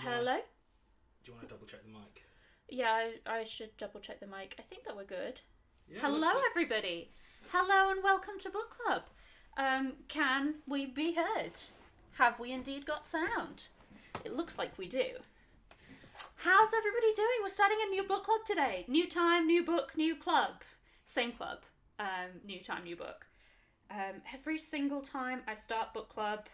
Hello? Do you want to double check the mic? Yeah, I should double check the mic. I think that we're good. Yeah, Hello, everybody. Hello and welcome to Book Club. Can we be heard? Have we indeed got sound? It looks like we do. How's everybody doing? We're starting a new book club today. New time, new book, new club. Same club. New time, new book. Every single time I start book club,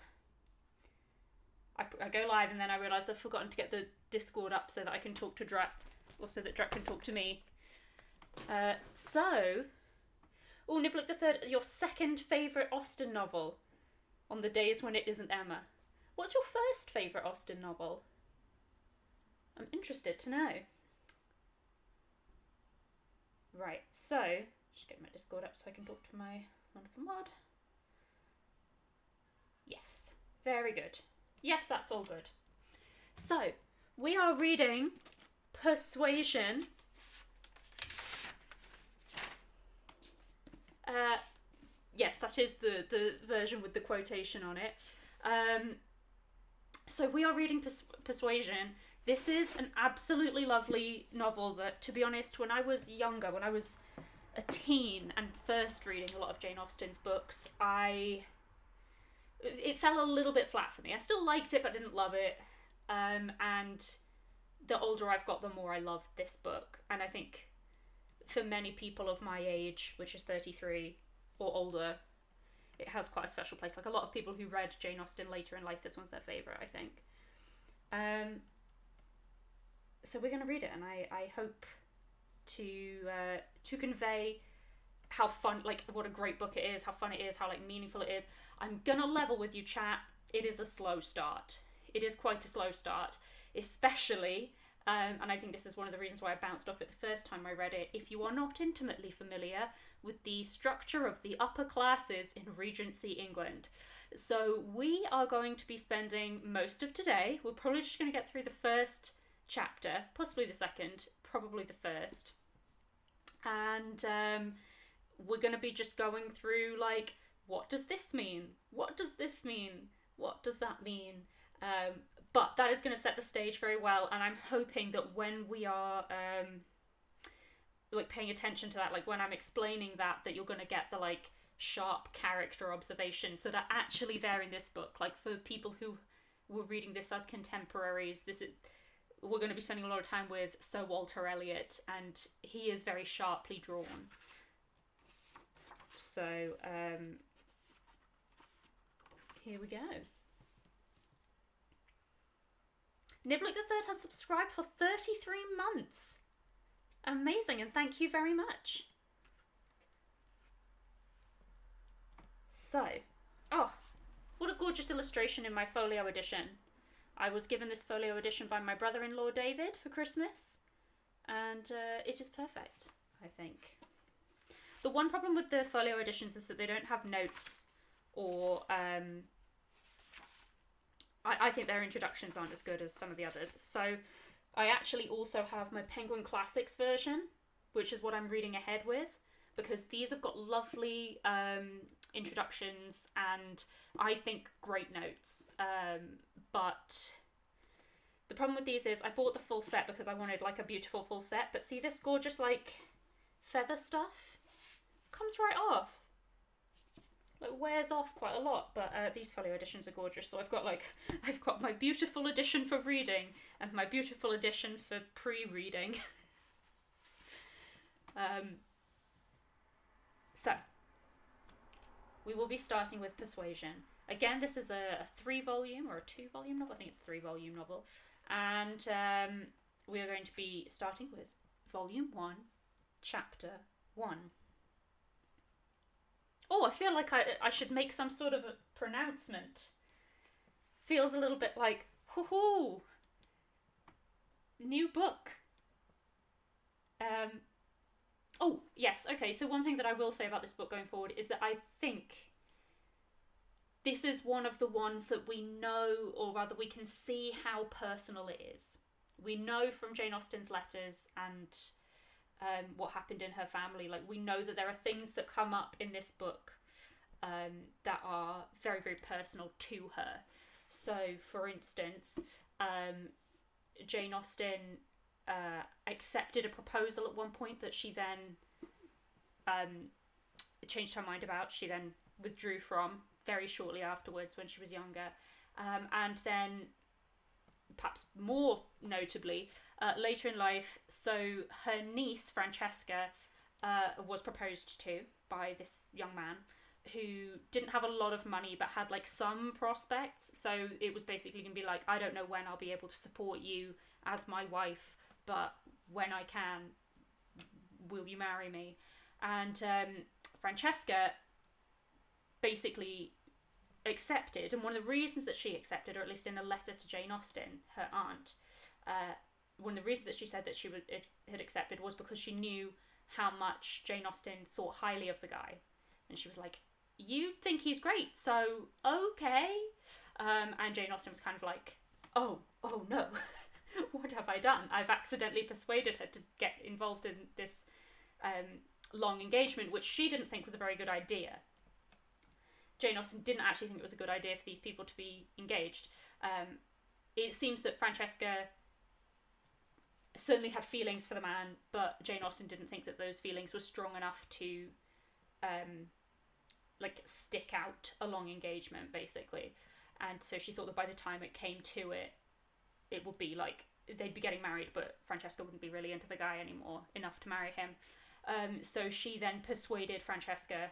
I go live and then I realise I've forgotten to get the Discord up so that I can talk to Drat, or so that Drat can talk to me. Niblick the Third, your second favourite Austen novel on the days when it isn't Emma. What's your first favourite Austen novel? I'm interested to know. Right, so, just get my Discord up so I can talk to my wonderful mod. Yes, very good. Yes, that's all good. So, we are reading Persuasion. Yes, that is the version with the quotation on it. So we are reading Persuasion. This is an absolutely lovely novel that, to be honest, when I was younger, when I was a teen and first reading a lot of Jane Austen's books, it fell a little bit flat for me. I still liked it, but didn't love it. And the older I've got, the more I love this book. And I think for many people of my age, which is 33 or older, it has quite a special place. Like a lot of people who read Jane Austen later in life, this one's their favourite, I think. So we're going to read it, and I hope to convey how fun, like, what a great book it is, how fun it is, how, like, meaningful it is. I'm gonna level with you, chat. It is a slow start. It is quite a slow start, especially, and I think this is one of the reasons why I bounced off it the first time I read it, if you are not intimately familiar with the structure of the upper classes in Regency England. So we are going to be spending most of today, we're probably just going to get through the first chapter, possibly the second, probably the first, and we're going to be just going through, like, what does this mean? What does this mean? What does that mean? But that is going to set the stage very well, and I'm hoping that when we are like paying attention to that, like when I'm explaining that you're going to get the, like, sharp character observations that are actually there in this book. Like, for people who were reading this as contemporaries, we're going to be spending a lot of time with Sir Walter Elliot, and he is very sharply drawn. So, here we go. Niblick the Third has subscribed for 33 months. Amazing, and thank you very much. So, what a gorgeous illustration in my folio edition. I was given this folio edition by my brother-in-law David for Christmas, and it is perfect, I think. The one problem with the folio editions is that they don't have notes, or I think their introductions aren't as good as some of the others. So I actually also have my Penguin Classics version, which is what I'm reading ahead with, because these have got lovely introductions and I think great notes. But the problem with these is I bought the full set because I wanted, like, a beautiful full set, but see this gorgeous, like, feather stuff? Comes right off. Like, wears off quite a lot, but these folio editions are gorgeous. So I've got my beautiful edition for reading and my beautiful edition for pre-reading. So we will be starting with Persuasion. Again, this is a 3-volume or a 2-volume novel. I think it's a 3-volume novel, and we are going to be starting with Volume 1, Chapter 1. Oh, I feel like I should make some sort of a pronouncement. Feels a little bit like, hoo-hoo, new book. Oh, yes, okay, so one thing that I will say about this book going forward is that I think this is one of the ones that we know, or rather we can see how personal it is. We know from Jane Austen's letters and what happened in her family, like, we know that there are things that come up in this book that are very, very personal to her. So, for instance, Jane Austen accepted a proposal at one point that she then changed her mind about. She then withdrew from very shortly afterwards when she was younger. And then, perhaps more notably, later in life, so her niece, Francesca, was proposed to by this young man who didn't have a lot of money but had like some prospects. So it was basically going to be like, I don't know when I'll be able to support you as my wife, but when I can, will you marry me? And Francesca basically accepted, and one of the reasons that she accepted, or at least in a letter to Jane Austen, her aunt, one of the reasons that she said that she had accepted was because she knew how much Jane Austen thought highly of the guy. And she was like, you think he's great, so okay. And Jane Austen was kind of like, oh no, what have I done? I've accidentally persuaded her to get involved in this long engagement, which she didn't think was a very good idea. Jane Austen didn't actually think it was a good idea for these people to be engaged. It seems that Francesca certainly had feelings for the man, but Jane Austen didn't think that those feelings were strong enough to stick out a long engagement, basically. And so she thought that by the time it came to it, it would be like they'd be getting married, but Francesca wouldn't be really into the guy anymore enough to marry him. So she then persuaded Francesca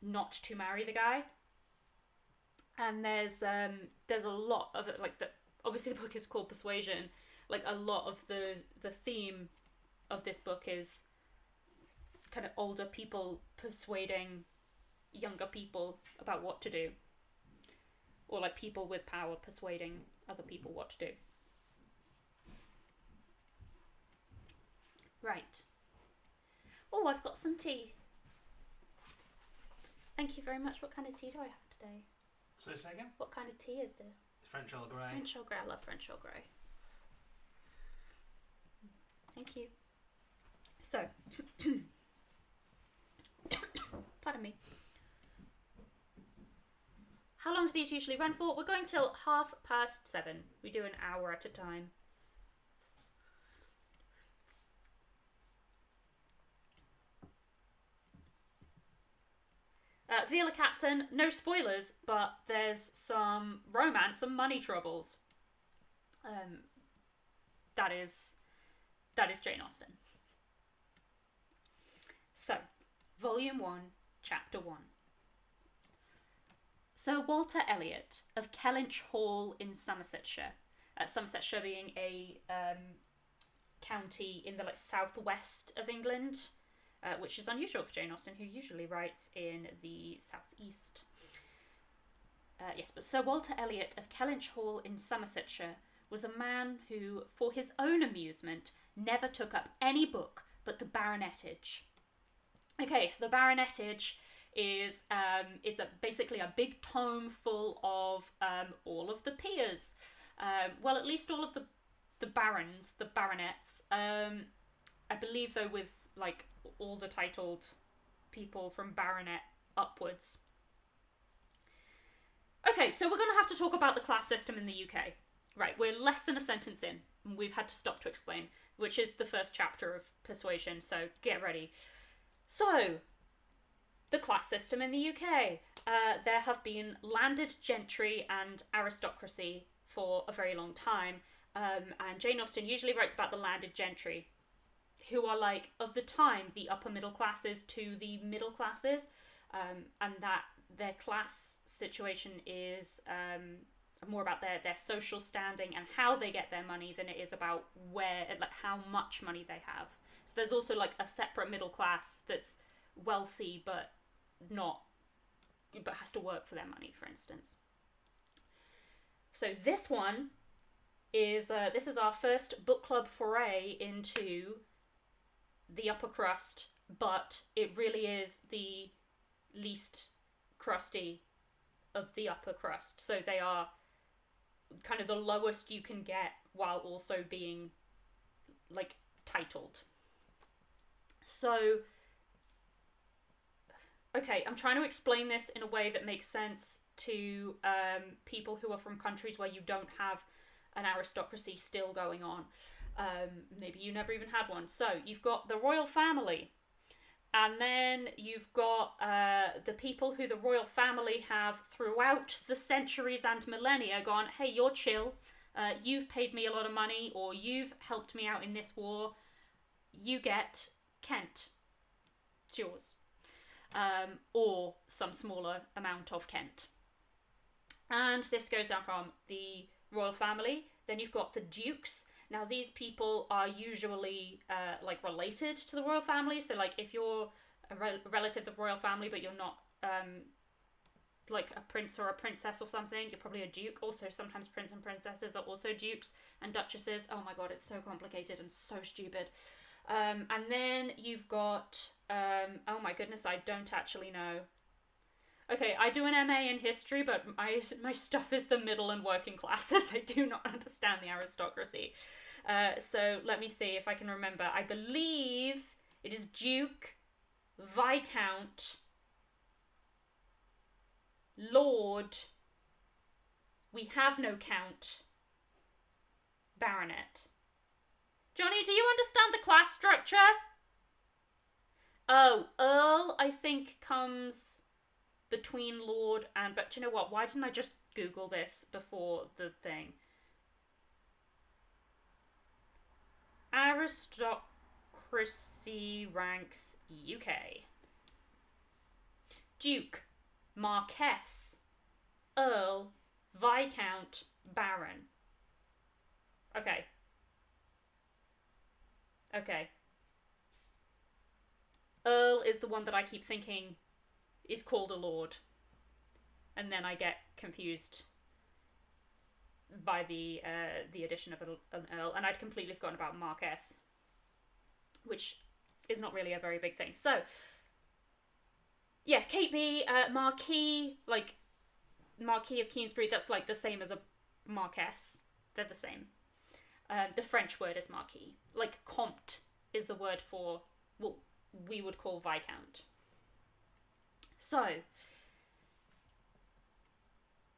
not to marry the guy. And there's a lot of it, like, obviously the book is called Persuasion. Like, a lot of the theme of this book is kind of older people persuading younger people about what to do, or like people with power persuading other people what to do. Right. Oh, I've got some tea. Thank you very much. What kind of tea do I have today? So say again? What kind of tea is this? French Earl Grey. French Earl Grey. I love French Earl Grey. Thank you. So, pardon me. How long do these usually run for? We're going till 7:30. We do an hour at a time. Viola Katzen, no spoilers, but there's some romance, some money troubles. That is Jane Austen. So, Volume 1, Chapter 1. Sir Walter Elliot of Kellynch Hall in Somersetshire, Somersetshire being a county in the southwest of England, which is unusual for Jane Austen, who usually writes in the southeast. Yes, but Sir Walter Elliot of Kellynch Hall in Somersetshire was a man who, for his own amusement, never took up any book but the Baronetage. Okay, the Baronetage is basically a big tome full of all of the peers. Well, at least all of the barons, the baronets. I believe, though, with like all the titled people from baronet upwards. Okay, so we're going to have to talk about the class system in the UK. Right, we're less than a sentence in, and we've had to stop to explain, which is the first chapter of Persuasion, so get ready. So, the class system in the UK. There have been landed gentry and aristocracy for a very long time, and Jane Austen usually writes about the landed gentry, who are, like, of the time, the upper middle classes to the middle classes, and that their class situation is more about their social standing and how they get their money than it is about how much money they have. So there's also, like, a separate middle class that's wealthy but has to work for their money, for instance. So this one is this is our first book club foray into the upper crust, but it really is the least crusty of the upper crust. So they are kind of the lowest you can get while also being, like, titled. So, okay, I'm trying to explain this in a way that makes sense to people who are from countries where you don't have an aristocracy still going on. Maybe you never even had one. So you've got the royal family, and then you've got the people who the royal family have throughout the centuries and millennia gone, hey, you're chill, you've paid me a lot of money, or you've helped me out in this war, you get Kent. It's yours. Or some smaller amount of Kent. And this goes down from the royal family. Then you've got the dukes. Now these people are usually like related to the royal family. So like if you're a relative of the royal family but you're not like a prince or a princess or something, you're probably a duke. Also sometimes prince and princesses are also dukes and duchesses. Oh my god, it's so complicated and so stupid. And then you've got oh my goodness, I don't actually know. Okay, I do an MA in history, but my stuff is the middle and working classes. I do not understand the aristocracy. So let me see if I can remember. I believe it is Duke, Viscount, Lord, we have no Count, Baronet. Johnny, do you understand the class structure? Oh, Earl, I think, comes between Lord and... But do you know what? Why didn't I just Google this before the thing? Aristocracy ranks UK. Duke, Marquess, Earl, Viscount, Baron. Okay. Okay. Earl is the one that I keep thinking is called a lord. And then I get confused by the addition of an earl. And I'd completely forgotten about Marquess, which is not really a very big thing. So, yeah, Kate B, Marquis, like, Marquis of Queensberry, that's like the same as a Marquess. They're the same. The French word is Marquis. Like, Comte is the word for, well, we would call Viscount. So,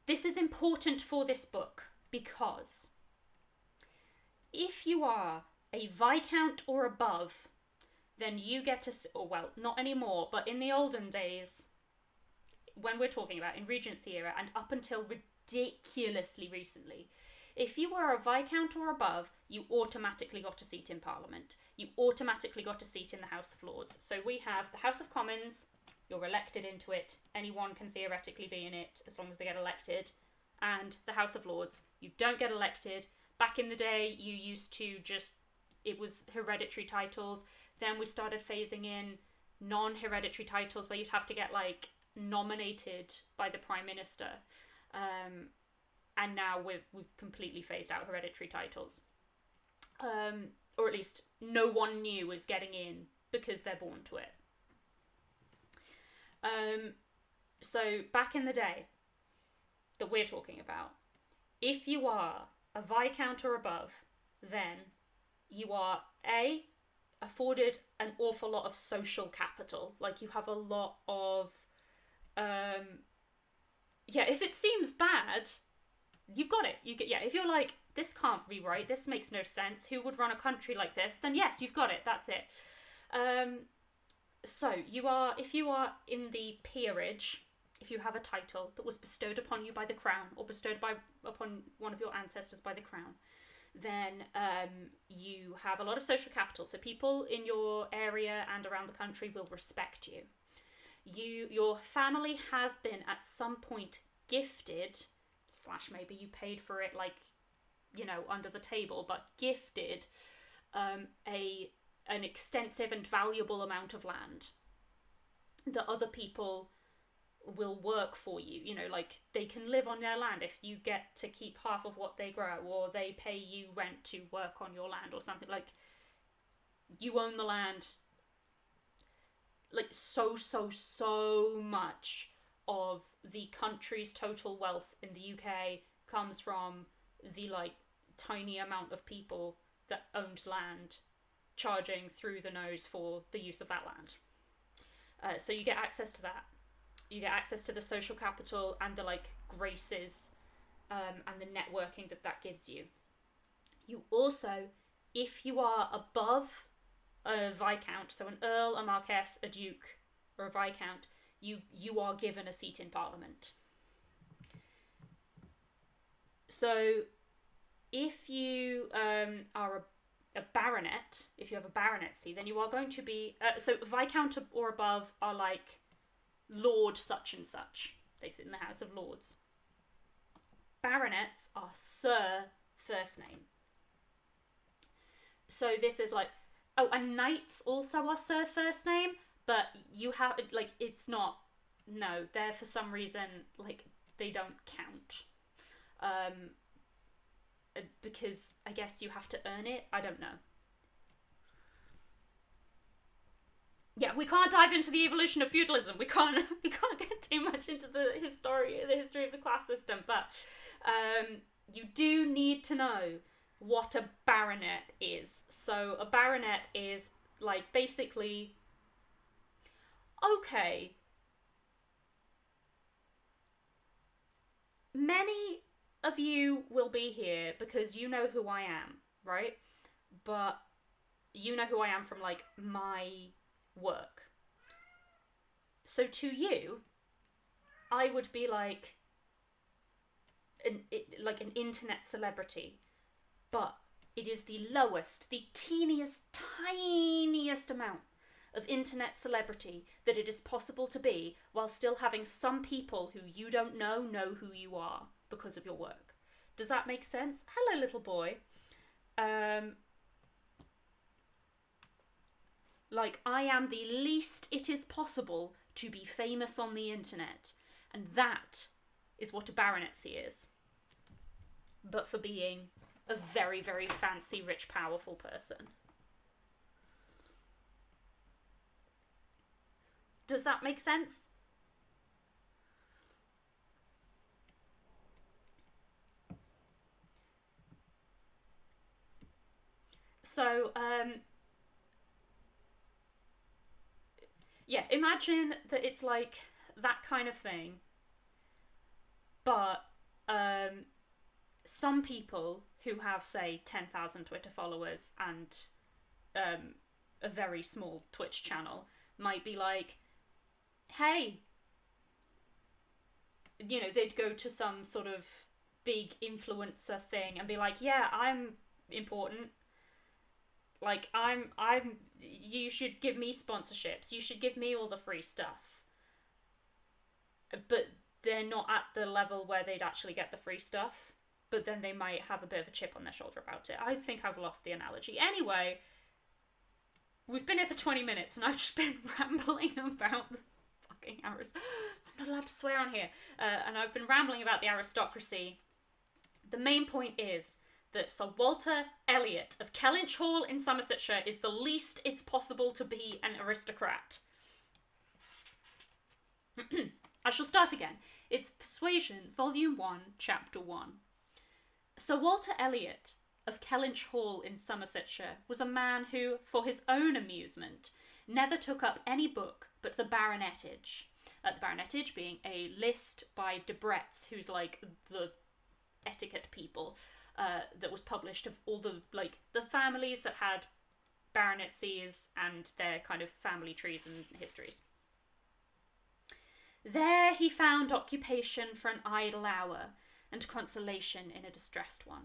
this is important for this book because if you are a Viscount or above, then you get a, or well, not anymore, but in the olden days, when we're talking about in Regency era and up until ridiculously recently, if you were a Viscount or above, you automatically got a seat in Parliament. You automatically got a seat in the House of Lords. So we have the House of Commons, you're elected into it, anyone can theoretically be in it as long as they get elected, and the House of Lords, you don't get elected. Back in the day, you used to just, it was hereditary titles. Then we started phasing in non-hereditary titles where you'd have to get, like, nominated by the Prime Minister. And now we've completely phased out hereditary titles. Or at least no one new is getting in because they're born to it. So back in the day that we're talking about, if you are a Viscount or above, then you are afforded an awful lot of social capital. Like, you have a lot of if it seems bad, you've got it. You get, if you're like, this can't be right, this makes no sense, who would run a country like this, then yes, you've got it, that's it. So if you are in the peerage, if you have a title that was bestowed upon you by the crown or bestowed upon one of your ancestors by the crown, then you have a lot of social capital. So people in your area and around the country will respect you. Your family has been at some point gifted, / maybe you paid for it, like, you know, under the table, but gifted an extensive and valuable amount of land that other people will work for you. You know, like, they can live on their land if you get to keep half of what they grow, or they pay you rent to work on your land or something. Like, you own the land. Like, so much of the country's total wealth in the UK comes from the, like, tiny amount of people that owned land charging through the nose for the use of that land. So you get access to that. You get access to the social capital and the, like, graces and the networking that gives you. You also, if you are above a viscount, so an earl, a marquess, a duke, or a viscount, you are given a seat in Parliament. So if you are a baronet, if you have a baronetcy, then you are going to be... so viscount or above are like Lord such and such. They sit in the House of Lords. Baronets are Sir first name. So this is like... Oh, and knights also are Sir first name, but you have... Like, it's not... No, they're for some reason, like, they don't count. Because I guess you have to earn it. I don't know. Yeah, we can't dive into the evolution of feudalism. We can't get too much into the history of the class system. But you do need to know what a baronet is. So a baronet is like basically... Okay. Many of you will be here because you know who I am, right? But you know who I am from like my work. So to you, I would be like an internet celebrity, but it is the lowest, the teeniest, tiniest amount of internet celebrity that it is possible to be while still having some people who you don't know who you are because of your work. Does that make sense? Hello, little boy. Like, I am the least it is possible to be famous on the internet. And that is what a baronetcy is. But for being a very, very fancy, rich, powerful person. Does that make sense? So, yeah, imagine that it's like that kind of thing, but some people who have, say, 10,000 Twitter followers and a very small Twitch channel might be like, hey, you know, they'd go to some sort of big influencer thing and be like, yeah, I'm important. Like, you should give me sponsorships. You should give me all the free stuff. But they're not at the level where they'd actually get the free stuff. But then they might have a bit of a chip on their shoulder about it. I think I've lost the analogy. Anyway, we've been here for 20 minutes and I've just been rambling about the fucking I'm not allowed to swear on here. And I've been rambling about the aristocracy. The main point is that Sir Walter Elliot of Kellynch Hall in Somersetshire is the least it's possible to be an aristocrat. I shall start again. It's Persuasion, Volume 1, Chapter 1. Sir Walter Elliot of Kellynch Hall in Somersetshire was a man who, for his own amusement, never took up any book but the baronetage. The baronetage being a list by Debrett's, who's like the etiquette people, that was published of all the families that had baronetcies and their kind of family trees and histories. There he found occupation for an idle hour and consolation in a distressed one.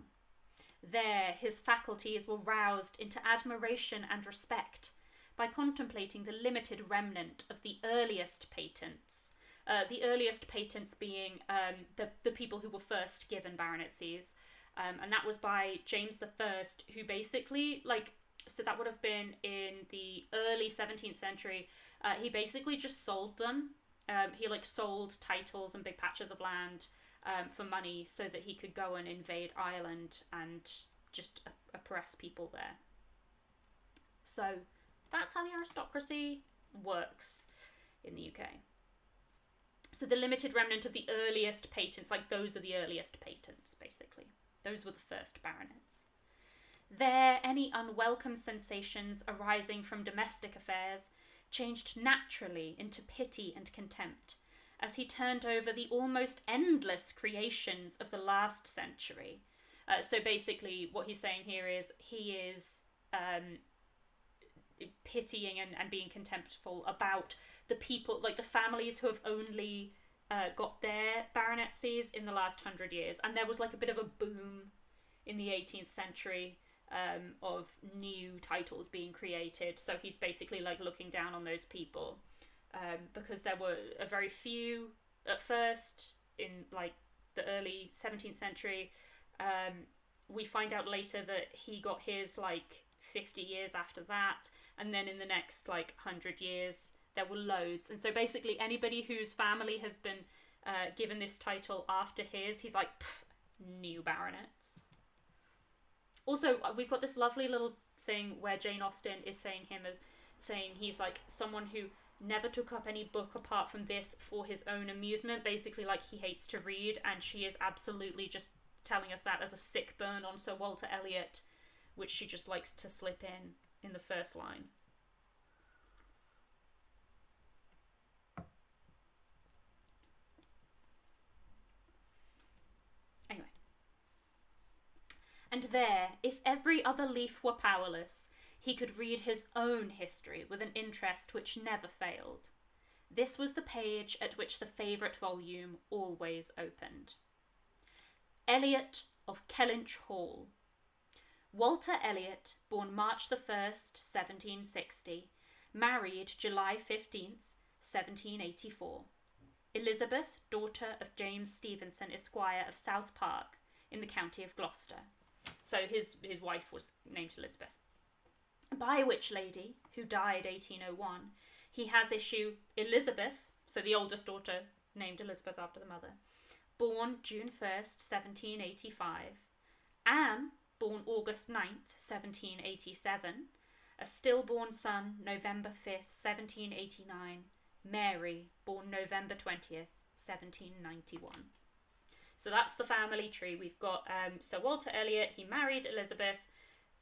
There his faculties were roused into admiration and respect by contemplating the limited remnant of the earliest patents. The earliest patents being the people who were first given baronetcies. And that was by James I, who basically, so that would have been in the early 17th century. He basically just sold them. He sold titles and big patches of land for money so that he could go and invade Ireland and just oppress people there. So that's how the aristocracy works in the UK. So the limited remnant of the earliest patents, those are the earliest patents, basically. Those were the first baronets. There, any unwelcome sensations arising from domestic affairs changed naturally into pity and contempt, as he turned over the almost endless creations of the last century, So basically, what he's saying here is he is pitying and being contemptful about the people, like the families who have only got their baronetcies in the last 100 years. And there was like a bit of a boom in the 18th century of new titles being created. So he's basically like looking down on those people because there were a very few at first in like the early 17th century. We find out later that he got his like 50 years after that, and then in the next like 100 years there were loads. And so basically anybody whose family has been given this title after his, he's like, new baronets. Also, we've got this lovely little thing where Jane Austen is saying he's like someone who never took up any book apart from this for his own amusement, basically like he hates to read, and she is absolutely just telling us that as a sick burn on Sir Walter Elliot, which she just likes to slip in the first line. Anyway. And there, if every other leaf were powerless, he could read his own history with an interest which never failed. This was the page at which the favourite volume always opened. Eliot of Kellynch Hall. Walter Elliot, born March the 1st, 1760, married July 15th, 1784. Elizabeth, daughter of James Stevenson, Esquire of South Park, in the county of Gloucester. So his wife was named Elizabeth. By which lady, who died 1801, he has issue Elizabeth, so the oldest daughter named Elizabeth after the mother, born June 1st, 1785, Anne, born August 9th, 1787, a stillborn son, November 5th, 1789, Mary, born November 20th, 1791. So that's the family tree. We've got Sir Walter Elliot, he married Elizabeth,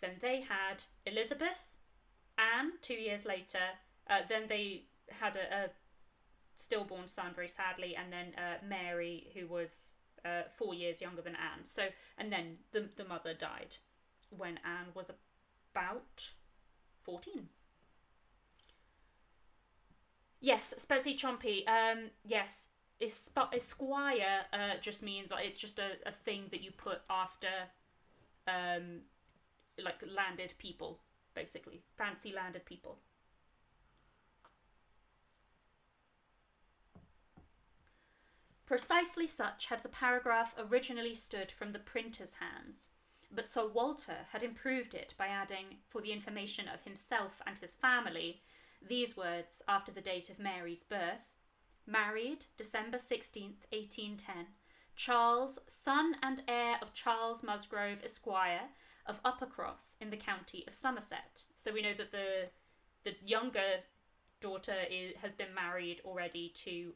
then they had Elizabeth, Anne 2 years later, then they had a stillborn son, very sadly, and then Mary, who was 4 years younger than Anne. So, and then the mother died when Anne was about 14. Yes, Spezi Chompy. Yes, Esquire just means like it's just a thing that you put after like landed people, basically. Fancy landed people. Precisely such had the paragraph originally stood from the printer's hands, but Sir Walter had improved it by adding, for the information of himself and his family, these words after the date of Mary's birth: married December 16th, 1810, Charles, son and heir of Charles Musgrove, Esquire, of Uppercross in the county of Somerset. So we know that the younger daughter has been married already to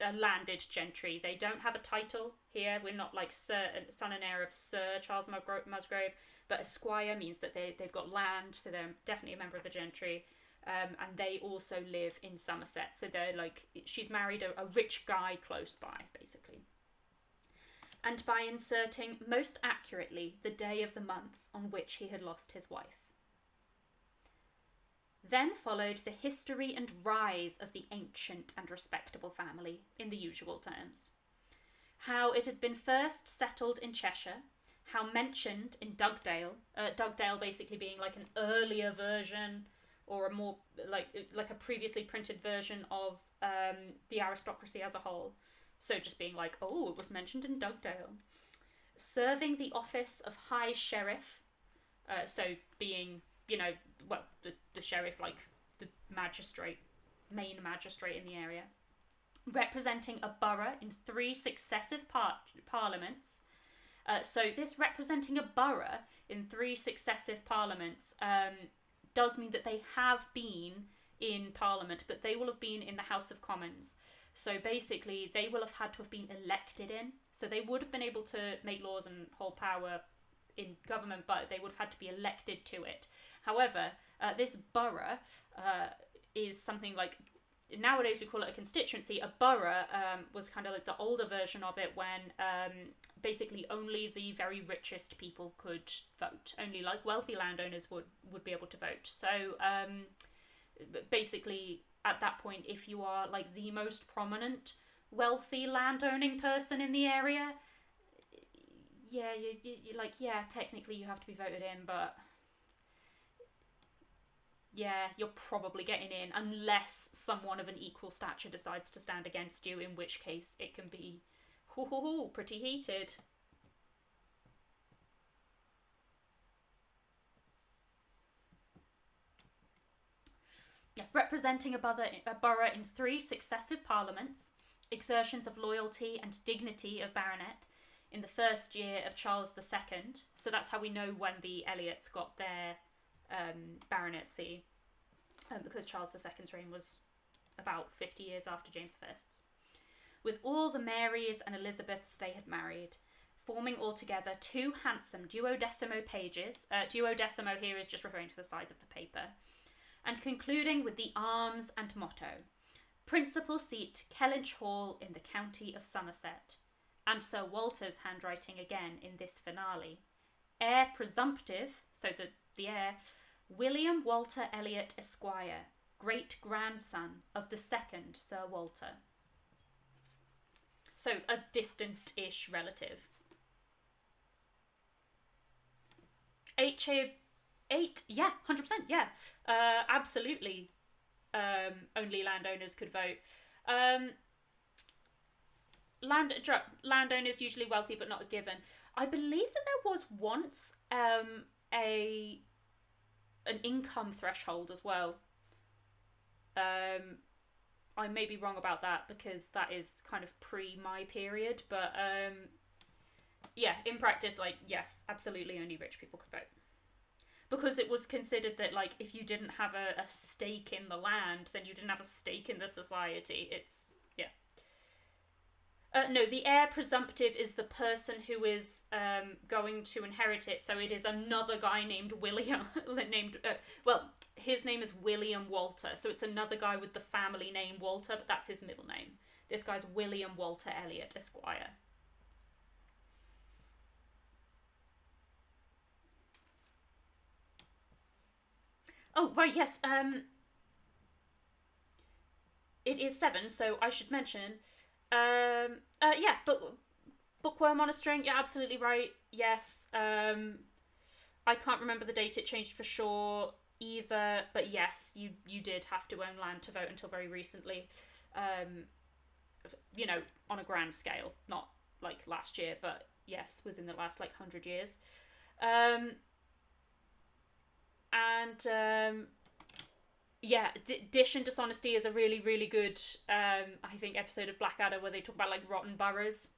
a landed gentry. They don't have a title here. We're not like son and heir of Sir Charles Musgrove, but Esquire means that they've got land, so they're definitely a member of the gentry. And they also live in Somerset, so they're like, she's married a rich guy close by, basically. And by inserting most accurately the day of the month on which he had lost his wife. Then followed the history and rise of the ancient and respectable family, in the usual terms. How it had been first settled in Cheshire, how mentioned in Dugdale, Dugdale basically being like an earlier version or a more like a previously printed version of the aristocracy as a whole. So just being like, oh, it was mentioned in Dugdale. Serving the office of High Sheriff, so being, you know, well, the sheriff, like the magistrate, main magistrate in the area. Representing a borough in 3 successive parliaments. So this representing a borough in 3 successive parliaments does mean that they have been in Parliament, but they will have been in the House of Commons. So basically, they will have had to have been elected in. So they would have been able to make laws and hold power in government, but they would have had to be elected to it. However, this borough is something like nowadays we call it a constituency. A borough was kind of like the older version of it when basically only the very richest people could vote. Only like wealthy landowners would be able to vote. So basically at that point, if you are like the most prominent wealthy landowning person in the area, yeah, you're like, yeah, technically you have to be voted in, but yeah, you're probably getting in unless someone of an equal stature decides to stand against you, in which case it can be pretty heated. Yeah, representing a borough in 3 successive parliaments, exertions of loyalty and dignity of baronet in the first year of Charles II. So that's how we know when the Elliots got their baronetcy, because Charles II's reign was about 50 years after James I's. With all the Marys and Elizabeths they had married, forming altogether 2 handsome duodecimo pages. Duodecimo here is just referring to the size of the paper. And concluding with the arms and motto, principal seat Kellynch Hall in the county of Somerset, and Sir Walter's handwriting again in this finale. Heir presumptive, so the heir, William Walter Elliot Esquire, great-grandson of the second Sir Walter. So a distant-ish relative. 8, yeah, 100%, yeah. Absolutely. Only landowners could vote. Landowners usually wealthy but not a given. I believe that there was once an income threshold as well. I may be wrong about that because that is kind of pre my period, but yeah, in practice, like, yes, absolutely only rich people could vote. Because it was considered that, like, if you didn't have a stake in the land, then you didn't have a stake in the society. It's, yeah. No, the heir presumptive is the person who is going to inherit it. So it is another guy named William, well, his name is William Walter. So it's another guy with the family name Walter, but that's his middle name. This guy's William Walter Elliot Esquire. Oh, right, yes. It is 7, so I should mention. Yeah, Bookworm on a String. Yeah, absolutely right. Yes. I can't remember the date it changed for sure either, but yes, you did have to own land to vote until very recently. You know, on a grand scale, not like last year, but yes, within the last like 100 years. Yeah, Dish and Dishonesty is a really, really good, I think, episode of Blackadder where they talk about, like, rotten boroughs.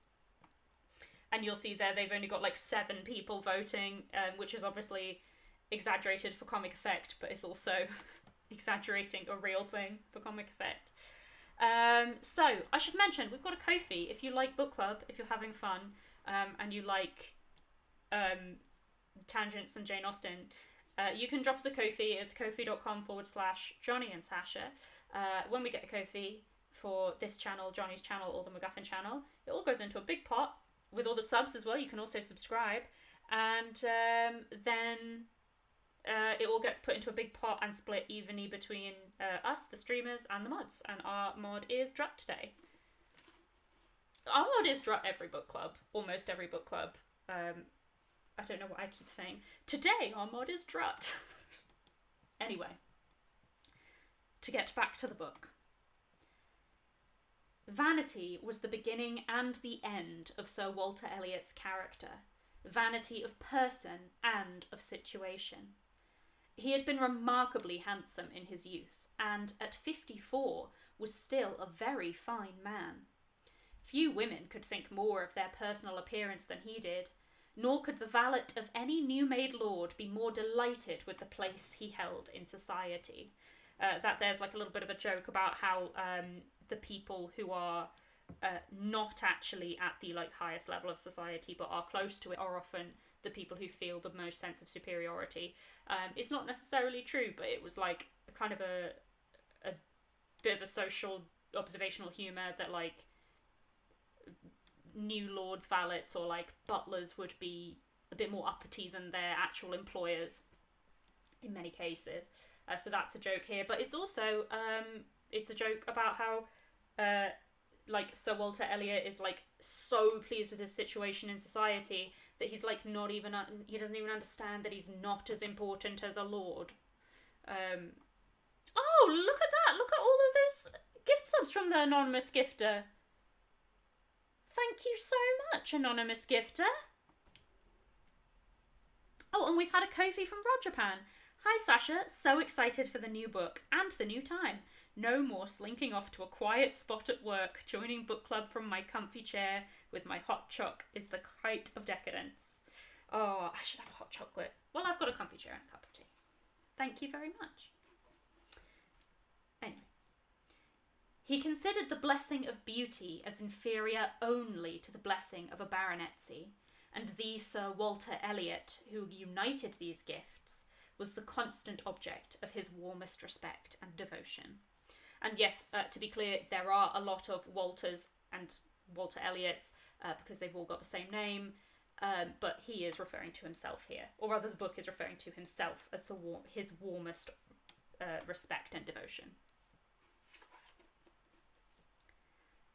And you'll see there they've only got, like, 7 people voting, which is obviously exaggerated for comic effect, but it's also exaggerating a real thing for comic effect. So, I should mention, we've got a Ko-fi. If you like book club, if you're having fun, and you like tangents and Jane Austen, you can drop us a Ko-fi. It's ko-fi.com/Johnny and Sasha. When we get a Ko-fi for this channel, Johnny's channel, or the MacGuffin channel, it all goes into a big pot with all the subs as well. You can also subscribe. And then it all gets put into a big pot and split evenly between us, the streamers, and the mods. And our mod is Drut today. Our mod is Drut every book club. Almost every book club. I don't know what I keep saying. Today, our mod is Drut. Anyway, to get back to the book. Vanity was the beginning and the end of Sir Walter Elliot's character. Vanity of person and of situation. He had been remarkably handsome in his youth, and at 54 was still a very fine man. Few women could think more of their personal appearance than he did, nor could the valet of any new-made lord be more delighted with the place he held in society. That there's like a little bit of a joke about how the people who are not actually at the like highest level of society but are close to it are often the people who feel the most sense of superiority. It's not necessarily true, but it was like kind of a bit of a social observational humour that, like, new lords, valets, or, like, butlers would be a bit more uppity than their actual employers in many cases. So that's a joke here. But it's also, it's a joke about how, like, Sir Walter Elliot is, like, so pleased with his situation in society that he's, like, not even, he doesn't even understand that he's not as important as a lord. Oh, look at that! Look at all of those gift subs from the anonymous gifter. Thank you so much, anonymous gifter. Oh, and we've had a Ko-fi from Rogerpan. Hi, Sasha. So excited for the new book and the new time. No more slinking off to a quiet spot at work. Joining book club from my comfy chair with my hot choc is the height of decadence. Oh, I should have hot chocolate. Well, I've got a comfy chair and a cup of tea. Thank you very much. Anyway. He considered the blessing of beauty as inferior only to the blessing of a baronetcy, and the Sir Walter Elliot, who united these gifts, was the constant object of his warmest respect and devotion. And yes, to be clear, there are a lot of Walters and Walter Elliots, because they've all got the same name, but he is referring to himself here, or rather the book is referring to himself as his warmest respect and devotion.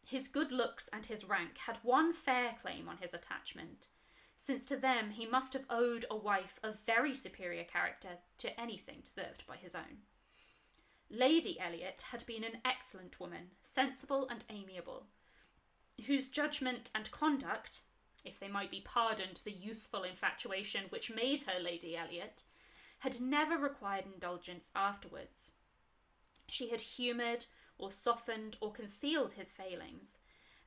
His good looks and his rank had one fair claim on his attachment, since to them he must have owed a wife of very superior character to anything deserved by his own. Lady Elliot had been an excellent woman, sensible and amiable, whose judgment and conduct, if they might be pardoned the youthful infatuation which made her Lady Elliot, had never required indulgence afterwards. She had humoured or softened or concealed his failings,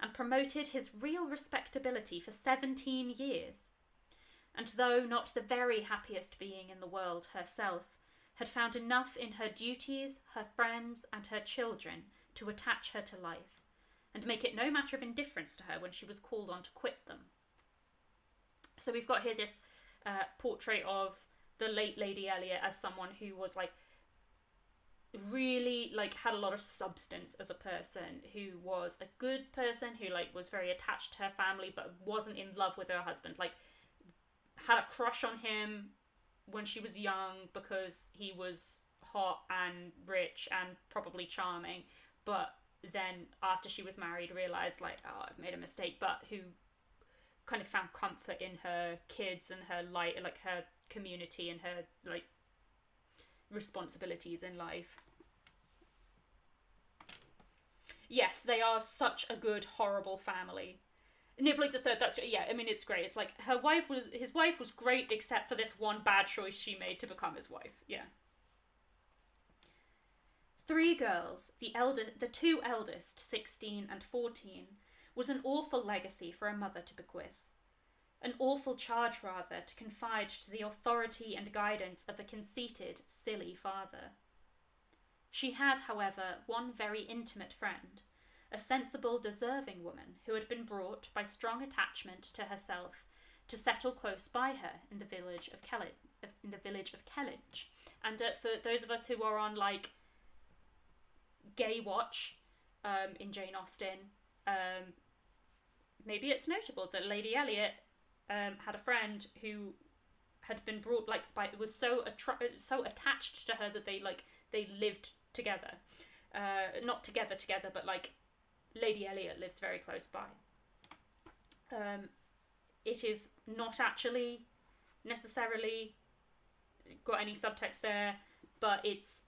and promoted his real respectability for 17 years, and though not the very happiest being in the world herself, had found enough in her duties, her friends, and her children to attach her to life, and make it no matter of indifference to her when she was called on to quit them. So we've got here this portrait of the late Lady Elliot as someone who was, like, really, like, had a lot of substance as a person, who was a good person, who, like, was very attached to her family but wasn't in love with her husband, like, had a crush on him when she was young because he was hot and rich and probably charming, but then after she was married realised, like, oh, I've made a mistake, but who kind of found comfort in her kids and her light, like her community and her, like, responsibilities in life. Yes, they are such a good, horrible family. Niblig the Third, that's, yeah, I mean, it's great. It's like, his wife was great except for this one bad choice she made to become his wife. Yeah. 3 girls, the 2 eldest, 16 and 14, was an awful legacy for a mother to bequeath. An awful charge, rather, to confide to the authority and guidance of a conceited, silly father. She had, however, one very intimate friend, a sensible, deserving woman who had been brought by strong attachment to herself to settle close by her in the village of Kellynch. And for those of us who are on, like, Gay Watch in Jane Austen, maybe it's notable that Lady Elliot had a friend who had been brought, like, was so attached to her that they lived together. Not together, but, like, Lady Elliot lives very close by. It is not actually necessarily got any subtext there, but it's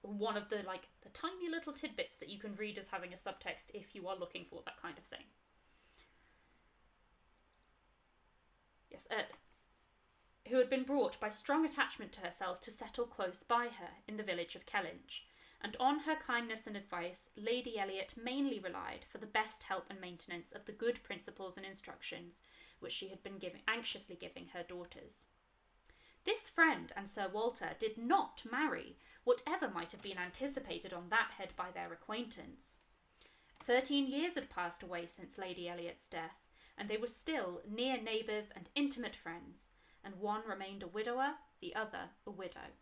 one of the, like, the tiny little tidbits that you can read as having a subtext if you are looking for that kind of thing. Yes, who had been brought by strong attachment to herself to settle close by her in the village of Kellynch, and on her kindness and advice Lady Elliot mainly relied for the best help and maintenance of the good principles and instructions which she had been anxiously giving her daughters. This friend and Sir Walter did not marry, whatever might have been anticipated on that head by their acquaintance. 13 years had passed away since Lady Elliot's death, and they were still near neighbours and intimate friends, and one remained a widower, the other a widow.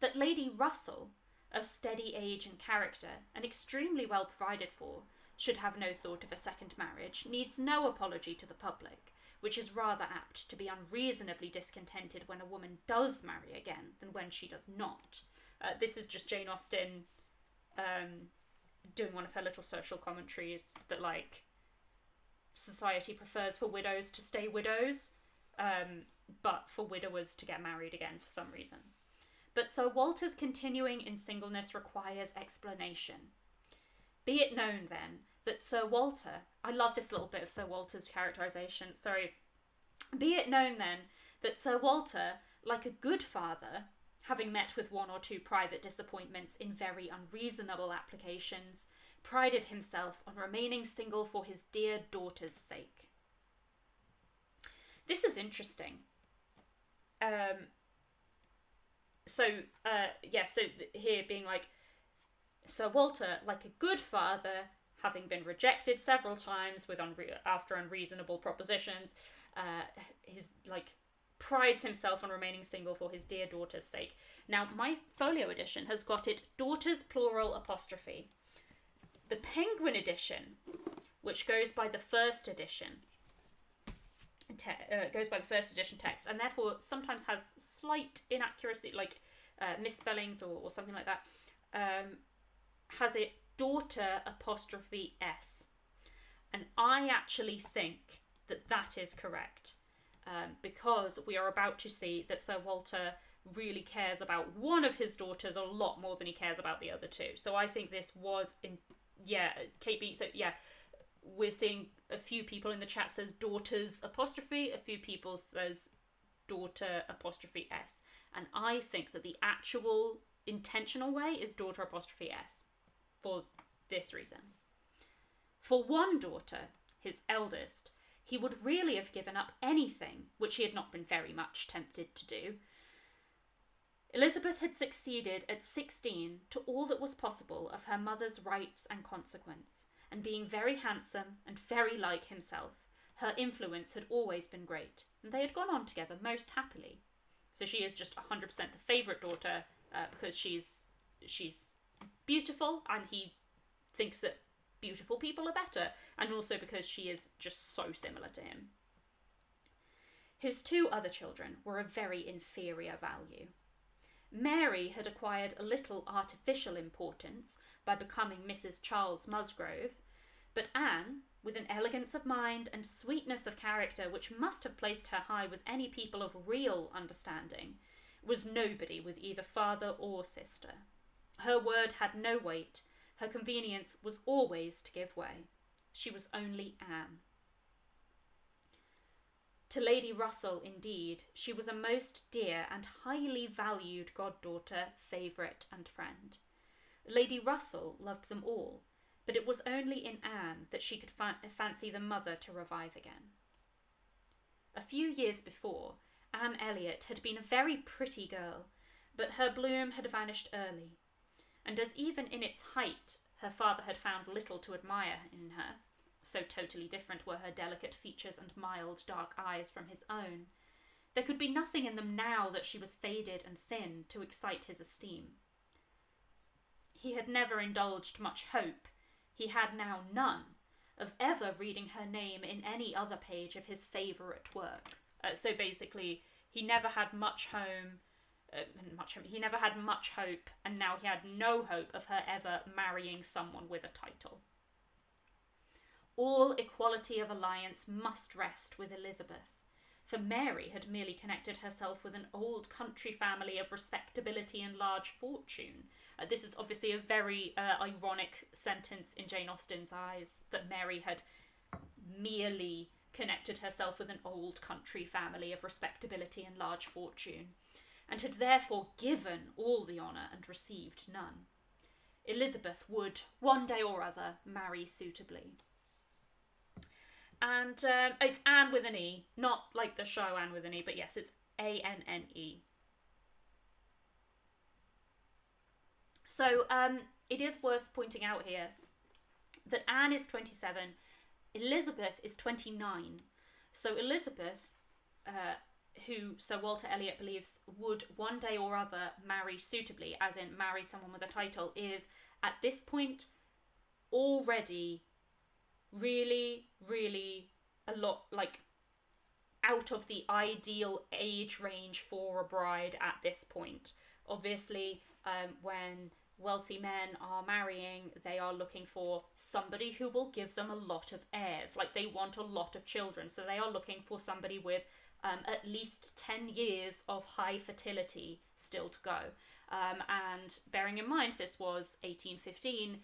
That Lady Russell, of steady age and character, and extremely well provided for, should have no thought of a second marriage, needs no apology to the public, which is rather apt to be unreasonably discontented when a woman does marry again than when she does not. This is just Jane Austen doing one of her little social commentaries that, like, society prefers for widows to stay widows, but for widowers to get married again for some reason. But Sir Walter's continuing in singleness requires explanation. Be it known, then, that Sir Walter... I love this little bit of Sir Walter's characterisation, sorry. Be it known, then, that Sir Walter, like a good father, having met with one or two private disappointments in very unreasonable applications, prided himself on remaining single for his dear daughter's sake. This is interesting. So here being like, Sir Walter, like a good father, having been rejected several times after unreasonable propositions, prides himself on remaining single for his dear daughter's sake. Now, my folio edition has got it daughters plural apostrophe. The Penguin edition, which goes by the first edition text, and therefore sometimes has slight inaccuracy, like misspellings or something like that, has it daughter apostrophe S. And I actually think that is correct, because we are about to see that Sir Walter really cares about one of his daughters a lot more than he cares about the other two. So I think this was KB. So yeah, we're seeing a few people in the chat says daughters apostrophe, a few people says daughter apostrophe S, and I think that the actual intentional way is daughter apostrophe S for this reason. For one daughter, his eldest, he would really have given up anything, which he had not been very much tempted to do. Elizabeth had succeeded at 16 to all that was possible of her mother's rights and consequence, and being very handsome and very like himself, her influence had always been great, and they had gone on together most happily. So she is just 100% the favourite daughter, because she's beautiful, and he thinks that beautiful people are better, and also because she is just so similar to him. His two other children were of very inferior value. Mary had acquired a little artificial importance by becoming Mrs. Charles Musgrove, but Anne, with an elegance of mind and sweetness of character which must have placed her high with any people of real understanding, was nobody with either father or sister. Her word had no weight, her convenience was always to give way. She was only Anne. To Lady Russell, indeed, she was a most dear and highly valued goddaughter, favourite and friend. Lady Russell loved them all, but it was only in Anne that she could fancy the mother to revive again. A few years before, Anne Elliot had been a very pretty girl, but her bloom had vanished early, and as even in its height her father had found little to admire in her, so totally different were her delicate features and mild dark eyes from his own, there could be nothing in them now that she was faded and thin to excite his esteem. He had never indulged much hope, he had now none, of ever reading her name in any other page of his favourite work. So basically, he never had much hope, and now he had no hope of her ever marrying someone with a title. All equality of alliance must rest with Elizabeth, for Mary had merely connected herself with an old country family of respectability and large fortune. This is obviously a very ironic sentence in Jane Austen's eyes, that Mary had merely connected herself with an old country family of respectability and large fortune, and had therefore given all the honour and received none. Elizabeth would, one day or other, marry suitably. And it's Anne with an E, not like the show Anne with an E, but yes, it's A-N-N-E. So it is worth pointing out here that Anne is 27, Elizabeth is 29. So Elizabeth, who Sir Walter Elliot believes would one day or other marry suitably, as in marry someone with a title, is at this point already really, really a lot like out of the ideal age range for a bride at this point. Obviously, when wealthy men are marrying, they are looking for somebody who will give them a lot of heirs. Like, they want a lot of children, so they are looking for somebody with at least 10 years of high fertility still to go. And bearing in mind this was 1815,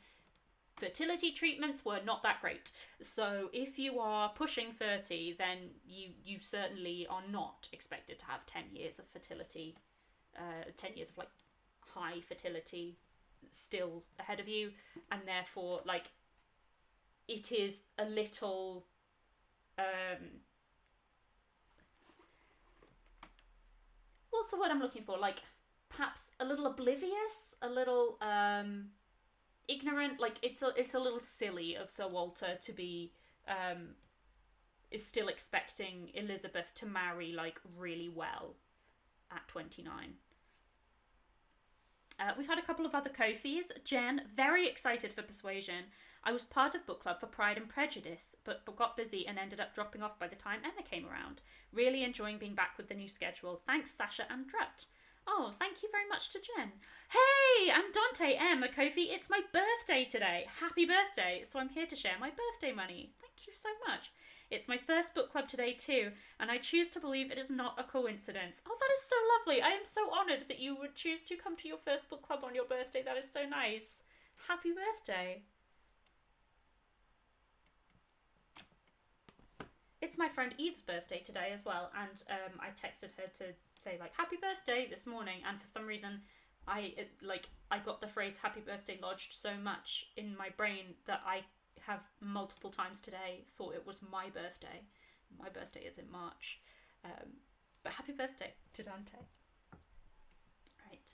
fertility treatments were not that great. So if you are pushing 30, then you certainly are not expected to have 10 years of fertility, 10 years of like high fertility still ahead of you, and therefore like it is a little what's the word I'm looking for, like perhaps a little oblivious, a little ignorant. Like it's a little silly of Sir Walter to be is still expecting Elizabeth to marry like really well at 29. We've had a couple of other Kofis. Jen, very excited for Persuasion. I was part of book club for Pride and Prejudice, but got busy and ended up dropping off by the time Emma came around. Really enjoying being back with the new schedule. Thanks, Sasha and Drut. Oh, thank you very much to Jen. Hey, I'm Dante M, a Kofi. It's my birthday today. Happy birthday. So I'm here to share my birthday money. Thank you so much. It's my first book club today too, and I choose to believe it is not a coincidence. Oh, that is so lovely. I am so honoured that you would choose to come to your first book club on your birthday. That is so nice. Happy birthday. It's my friend Eve's birthday today as well, and I texted her to say like happy birthday this morning, and for some reason I got the phrase happy birthday lodged so much in my brain that I have multiple times today thought it was my birthday. My birthday is in March, but happy birthday to Dante. Right.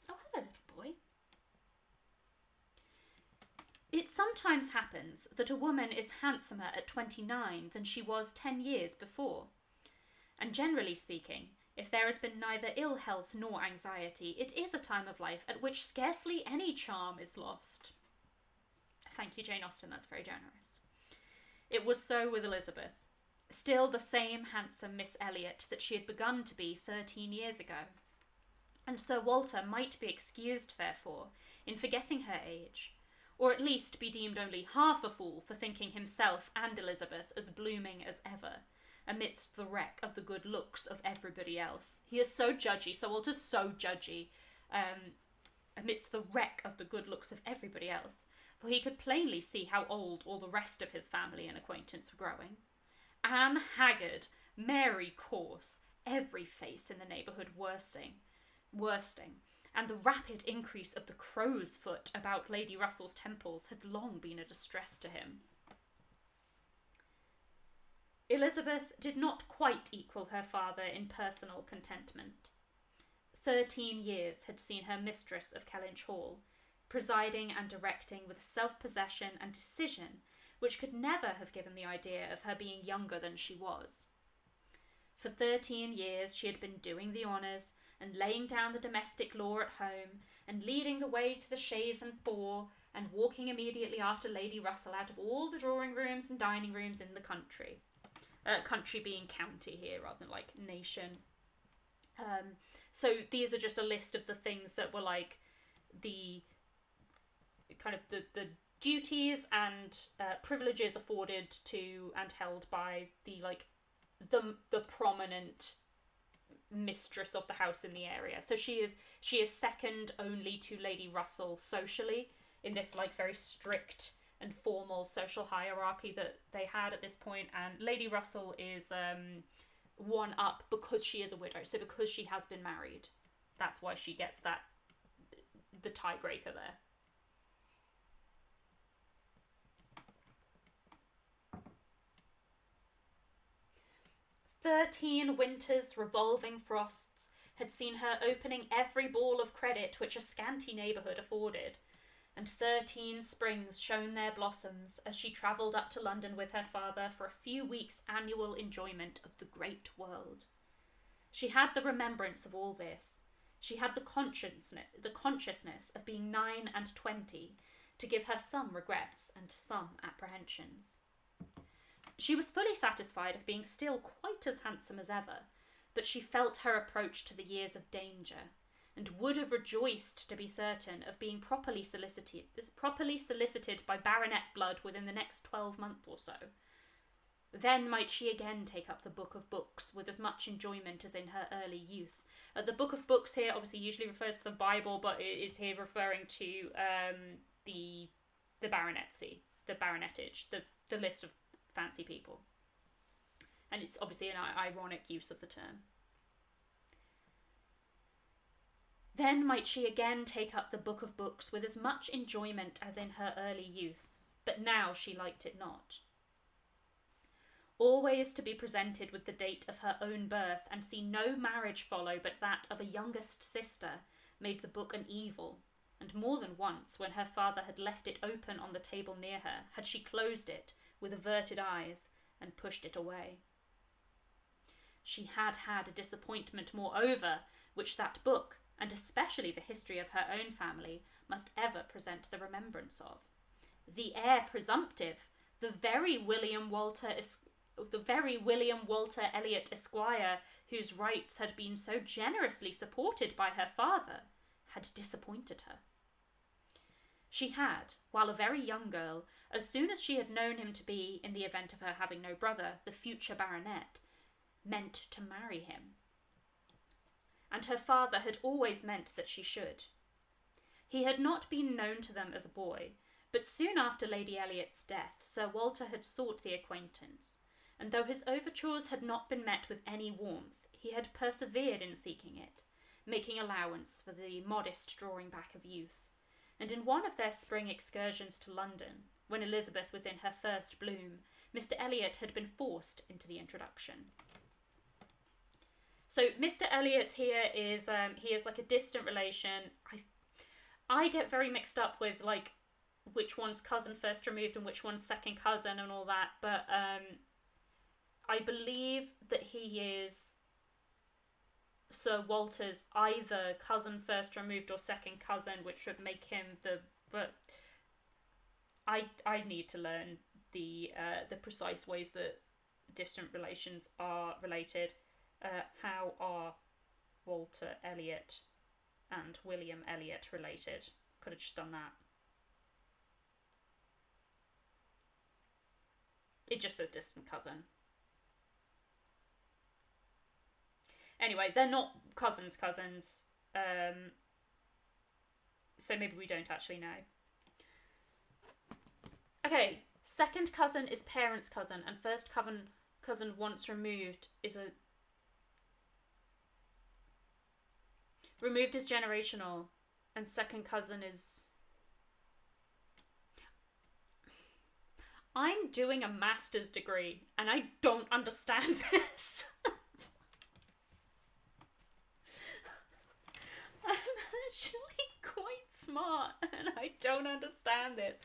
Oh, hello, little boy. It sometimes happens that a woman is handsomer at 29 than she was 10 years before. And generally speaking, if there has been neither ill health nor anxiety, it is a time of life at which scarcely any charm is lost. Thank you, Jane Austen, that's very generous. It was so with Elizabeth. Still the same handsome Miss Elliot that she had begun to be 13 years ago. And Sir Walter might be excused, therefore, in forgetting her age, or at least be deemed only half a fool for thinking himself and Elizabeth as blooming as ever, amidst the wreck of the good looks of everybody else. He is so judgy, Sir Walter's so judgy, amidst the wreck of the good looks of everybody else, for he could plainly see how old all the rest of his family and acquaintance were growing. Anne haggard, Mary coarse, every face in the neighbourhood worsting, and the rapid increase of the crow's foot about Lady Russell's temples had long been a distress to him. Elizabeth did not quite equal her father in personal contentment. 13 years had seen her mistress of Kellynch Hall, presiding and directing with self-possession and decision which could never have given the idea of her being younger than she was. For 13 years she had been doing the honours and laying down the domestic law at home, and leading the way to the chaise and four, and walking immediately after Lady Russell out of all the drawing rooms and dining rooms in the country. Country being county here rather than like nation. So these are just a list of the things that were like the kind of the duties and privileges afforded to and held by the like the prominent mistress of the house in the area. So she is second only to Lady Russell socially in this like very strict and formal social hierarchy that they had at this point, and Lady Russell is one up because she is a widow, so because she has been married, that's why she gets that the tiebreaker there. "13 winters, revolving frosts, had seen her opening every ball of credit which a scanty neighbourhood afforded, and 13 springs shone their blossoms as she travelled up to London with her father for a few weeks' annual enjoyment of the great world. She had the remembrance of all this. She had the consciousness of being 9 and 20, to give her some regrets and some apprehensions. She was fully satisfied of being still quite as handsome as ever, but she felt her approach to the years of danger, and would have rejoiced to be certain of being properly solicited by baronet blood within the next 12 months or so. Then might she again take up the book of books with as much enjoyment as in her early youth. The book of books here obviously usually refers to the Bible, but it is here referring to the baronetcy, the baronetage, the list of fancy people. And it's obviously an ironic use of the term. Then might she again take up the book of books with as much enjoyment as in her early youth, but now she liked it not. Always to be presented with the date of her own birth, and see no marriage follow but that of a youngest sister, made the book an evil, and more than once, when her father had left it open on the table near her, had she closed it with averted eyes and pushed it away. She had had a disappointment, moreover, which that book, and especially the history of her own family, must ever present the remembrance of. The heir presumptive, the very William Walter Elliot Esquire, whose rights had been so generously supported by her father, had disappointed her. She had, while a very young girl, as soon as she had known him to be, in the event of her having no brother, the future baronet, meant to marry him. And her father had always meant that she should. He had not been known to them as a boy, but soon after Lady Elliot's death, Sir Walter had sought the acquaintance, and though his overtures had not been met with any warmth, he had persevered in seeking it, making allowance for the modest drawing back of youth, and in one of their spring excursions to London, when Elizabeth was in her first bloom, Mr. Elliot had been forced into the introduction. So Mr. Elliot here is he is like a distant relation. I get very mixed up with like which one's cousin first removed and which one's second cousin and all that, but I believe that he is Sir Walter's either cousin first removed or second cousin, which would make him but I need to learn the precise ways that distant relations are related. How are Walter Elliot and William Elliot related? Could have just done that. It just says distant cousin. Anyway, they're not cousins, so maybe we don't actually know. Okay, second cousin is parent's cousin, and first cousin once removed is removed is generational, and second cousin is... I'm doing a master's degree, and I don't understand this. I'm actually quite smart, and I don't understand this.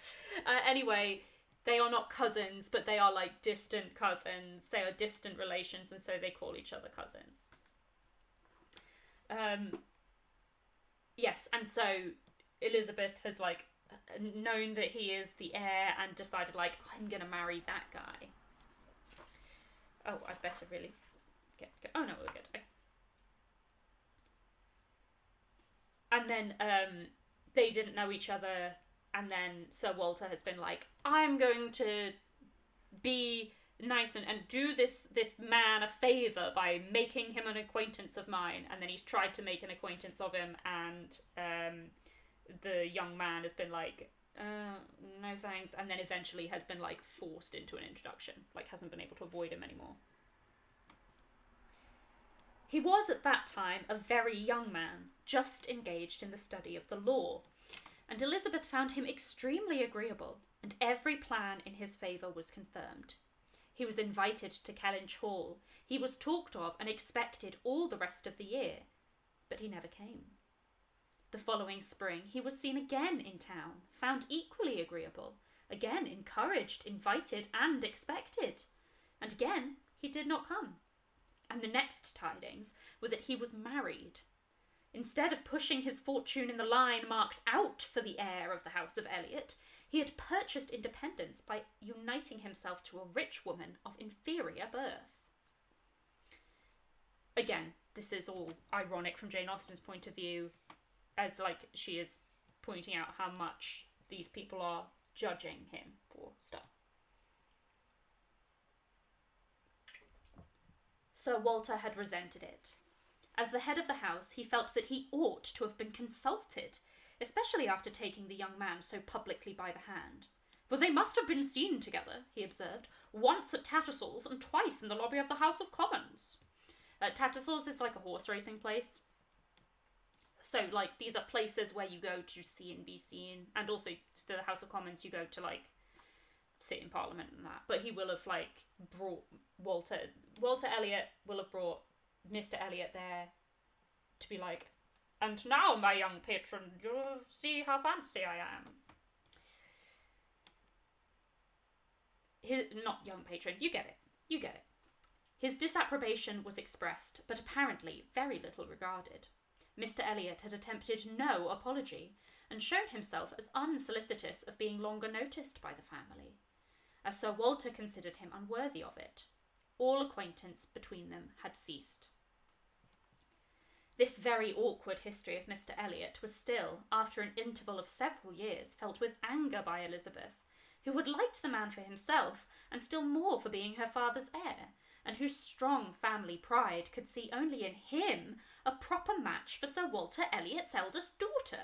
Anyway, they are not cousins, but they are like distant cousins. They are distant relations, and so they call each other cousins. Yes, and so Elizabeth has like known that he is the heir and decided like, I'm gonna marry that guy. Oh, I better really get oh no, we're good. Okay. And then they didn't know each other, and then Sir Walter has been like, I'm going to be nice and do this man a favour by making him an acquaintance of mine. And then he's tried to make an acquaintance of him, and the young man has been like, no thanks, and then eventually has been like forced into an introduction, like hasn't been able to avoid him anymore. He was at that time a very young man, just engaged in the study of the law, and Elizabeth found him extremely agreeable, and every plan in his favour was confirmed. He was invited to Kellynch Hall, he was talked of and expected all the rest of the year, but he never came. The following spring he was seen again in town, found equally agreeable, again encouraged, invited and expected, and again he did not come. And the next tidings were that he was married. Instead of pushing his fortune in the line marked out for the heir of the House of Elliot, he had purchased independence by uniting himself to a rich woman of inferior birth. Again, this is all ironic from Jane Austen's point of view, as she is pointing out how much these people are judging him for stuff. Sir Walter had resented it. As the head of the house, he felt that he ought to have been consulted, especially after taking the young man so publicly by the hand. For they must have been seen together, he observed, once at Tattersall's and twice in the lobby of the House of Commons. Tattersall's is like a horse racing place. So, these are places where you go to see and be seen, and also to the House of Commons you go to, sit in Parliament and that. But he will have, brought Walter Elliot will have brought Mr. Elliot there to be like, and now, my young patron, you'll see how fancy I am. Not young patron, you get it. His disapprobation was expressed, but apparently very little regarded. Mr. Elliot had attempted no apology, and shown himself as unsolicitous of being longer noticed by the family, as Sir Walter considered him unworthy of it. All acquaintance between them had ceased. This very awkward history of Mr. Elliot was still, after an interval of several years, felt with anger by Elizabeth, who had liked the man for himself, and still more for being her father's heir, and whose strong family pride could see only in him a proper match for Sir Walter Elliot's eldest daughter.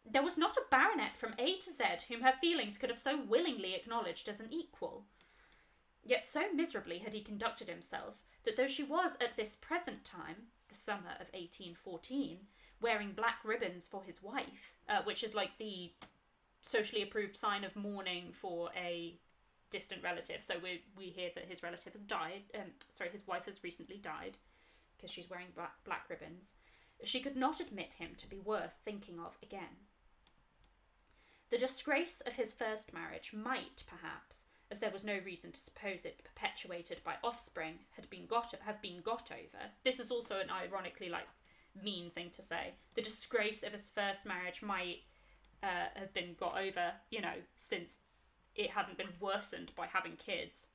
There was not a baronet from A to Z whom her feelings could have so willingly acknowledged as an equal. Yet so miserably had he conducted himself, that though she was at this present time, the summer of 1814, wearing black ribbons for his wife, which is the socially approved sign of mourning for a distant relative. So we hear that his relative has died. His wife has recently died because she's wearing black ribbons. She could not admit him to be worth thinking of again. The disgrace of his first marriage might, perhaps, as there was no reason to suppose it perpetuated by offspring, have been got over. This is also an ironically mean thing to say. The disgrace of his first marriage might have been got over, since it hadn't been worsened by having kids.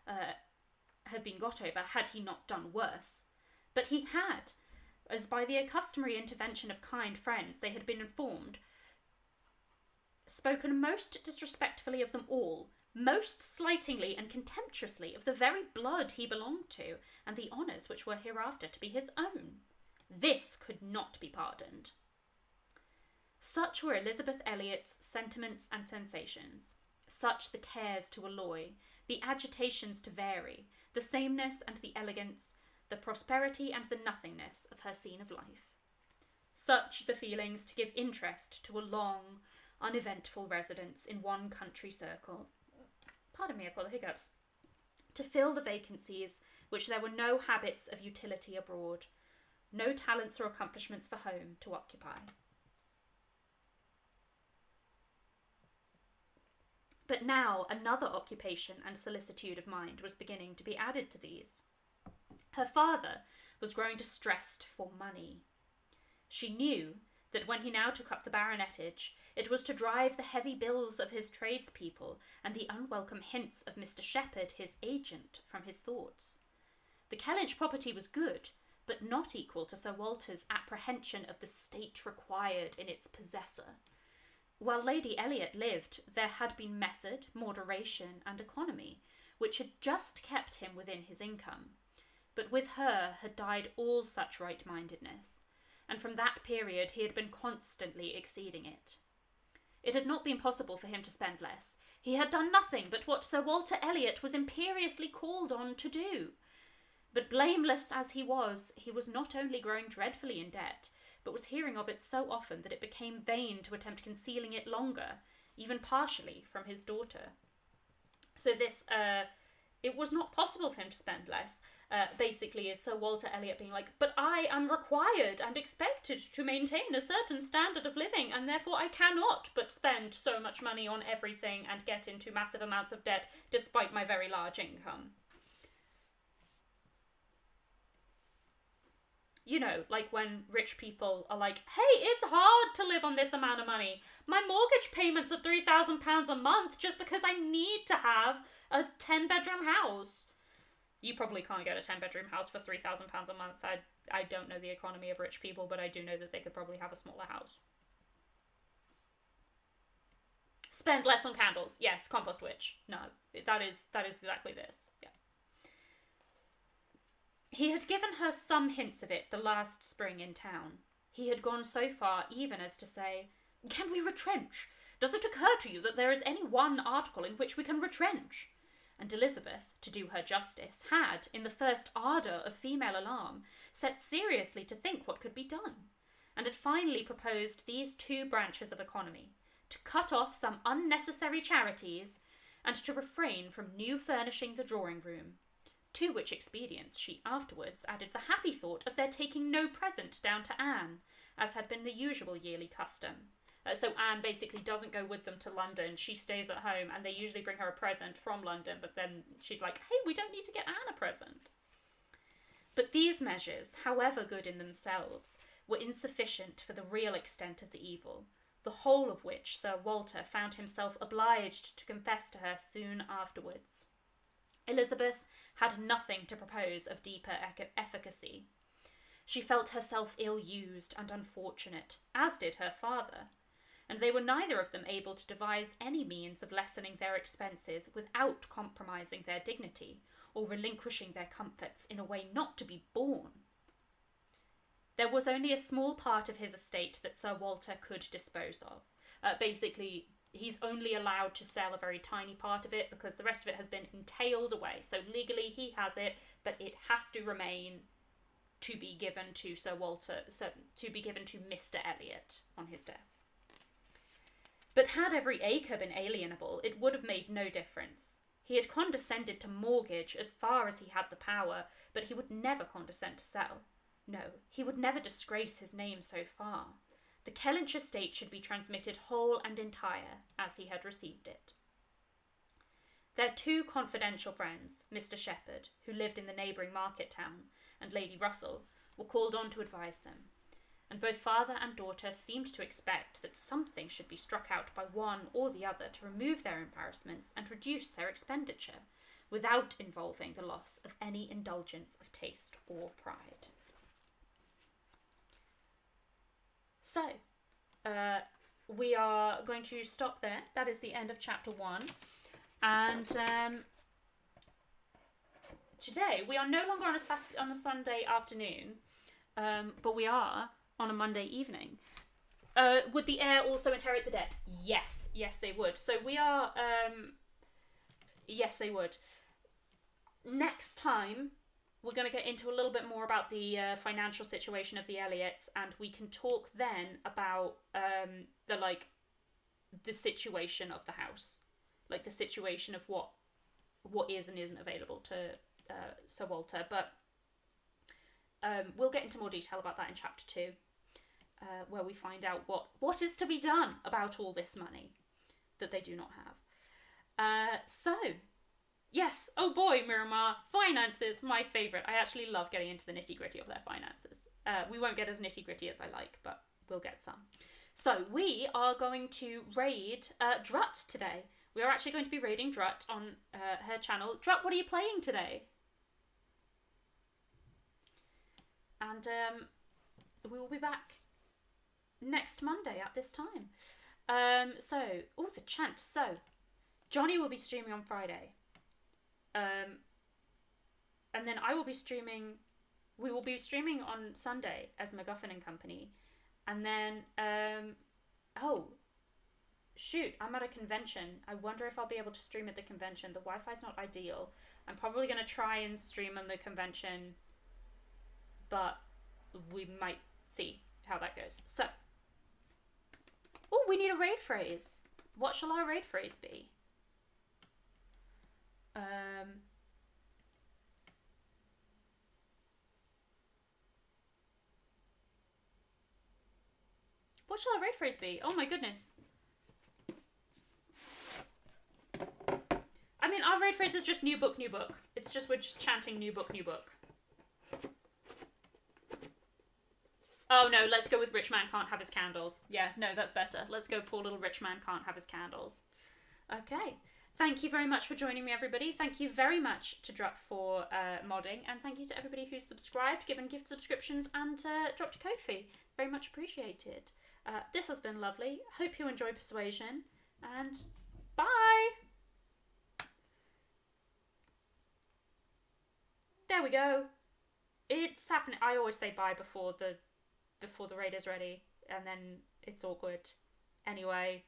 Had been got over had he not done worse. But he had, as by the customary intervention of kind friends they had been informed, spoken most disrespectfully of them all, most slightingly and contemptuously of the very blood he belonged to, and the honours which were hereafter to be his own. This could not be pardoned. Such were Elizabeth Elliot's sentiments and sensations, such the cares to alloy, the agitations to vary, the sameness and the elegance, the prosperity and the nothingness of her scene of life. Such the feelings to give interest to a long, uneventful residence in one country circle. Pardon me, I've got the hiccups. To fill the vacancies which there were no habits of utility abroad, no talents or accomplishments for home to occupy. But now another occupation and solicitude of mind was beginning to be added to these. Her father was growing distressed for money. She knew that when he now took up the baronetage, it was to drive the heavy bills of his tradespeople and the unwelcome hints of Mr. Shepherd, his agent, from his thoughts. The Kellynch property was good, but not equal to Sir Walter's apprehension of the state required in its possessor. While Lady Elliot lived, there had been method, moderation, and economy, which had just kept him within his income. But with her had died all such right-mindedness, and from that period he had been constantly exceeding it. It had not been possible for him to spend less. He had done nothing but what Sir Walter Elliot was imperiously called on to do. But blameless as he was not only growing dreadfully in debt, but was hearing of it so often that it became vain to attempt concealing it longer, even partially, from his daughter. So this, it was not possible for him to spend less. Basically is Sir Walter Elliot being like, but I am required and expected to maintain a certain standard of living, and therefore I cannot but spend so much money on everything and get into massive amounts of debt despite my very large income. You know, like when rich people are like, hey, it's hard to live on this amount of money. My mortgage payments are £3,000 a month just because I need to have a 10-bedroom house. You probably can't get a 10-bedroom house for £3,000 a month. I don't know the economy of rich people, but I do know that they could probably have a smaller house. Spend less on candles. Yes, compost witch. No, that is exactly this. Yeah. He had given her some hints of it the last spring in town. He had gone so far even as to say, "Can we retrench? Does it occur to you that there is any one article in which we can retrench?" And Elizabeth, to do her justice, had, in the first ardour of female alarm, set seriously to think what could be done, and had finally proposed these two branches of economy: to cut off some unnecessary charities, and to refrain from new furnishing the drawing-room, to which expedients she afterwards added the happy thought of their taking no present down to Anne, as had been the usual yearly custom. So Anne basically doesn't go with them to London, she stays at home, and they usually bring her a present from London, but then she's like, hey, we don't need to get Anne a present. But these measures, however good in themselves, were insufficient for the real extent of the evil, the whole of which Sir Walter found himself obliged to confess to her soon afterwards. Elizabeth had nothing to propose of deeper efficacy. She felt herself ill-used and unfortunate, as did her father, and they were neither of them able to devise any means of lessening their expenses without compromising their dignity, or relinquishing their comforts in a way not to be borne. There was only a small part of his estate that Sir Walter could dispose of. Basically, he's only allowed to sell a very tiny part of it because the rest of it has been entailed away. So legally he has it, but it has to remain to be given to Sir Walter, to be given to Mr. Elliot on his death. But had every acre been alienable, it would have made no difference. He had condescended to mortgage as far as he had the power, but he would never condescend to sell. No, he would never disgrace his name so far. The Kellynch estate should be transmitted whole and entire, as he had received it. Their two confidential friends, Mr. Shepherd, who lived in the neighbouring market town, and Lady Russell, were called on to advise them, and both father and daughter seemed to expect that something should be struck out by one or the other to remove their embarrassments and reduce their expenditure, without involving the loss of any indulgence of taste or pride. So, we are going to stop there. That is the end of chapter 1. And today, we are no longer on a Sunday afternoon, but we are on a Monday evening. Would the heir also inherit the debt? Yes. Yes, they would. So we are... yes, they would. Next time, we're going to get into a little bit more about the financial situation of the Elliots, and we can talk then about the situation of the house, like the situation of what is and isn't available to Sir Walter. But we'll get into more detail about that in chapter 2, where we find out what is to be done about all this money that they do not have. Yes, oh boy, Miramar, finances, my favourite. I actually love getting into the nitty-gritty of their finances. We won't get as nitty-gritty as I like, but we'll get some. So, we are going to raid Drut today. We are actually going to be raiding Drut on her channel. Drut, what are you playing today? And we will be back next Monday at this time. The chant. So, Johnny will be streaming on Friday. And then I will be streaming, we will be streaming on Sunday as MacGuffin and Company. And then, I'm at a convention. I wonder if I'll be able to stream at the convention. The Wi-Fi's not ideal. I'm probably going to try and stream on the convention, but we might see how that goes. So, we need a raid phrase. What shall our raid phrase be? What shall our raid phrase be? Oh my goodness. I mean, our raid phrase is just new book, new book. It's just, we're just chanting new book, new book. Oh no, let's go with Rich Man Can't Have His Candles. Yeah, no, that's better. Let's go Poor Little Rich Man Can't Have His Candles. Okay. Thank you very much for joining me, everybody. Thank you very much to Drup for modding, and thank you to everybody who's subscribed, given gift subscriptions, and dropped a Ko-fi. Very much appreciated. This has been lovely. Hope you enjoy Persuasion, and bye! There we go. It's happening. I always say bye before the raid is ready, and then it's awkward. Anyway,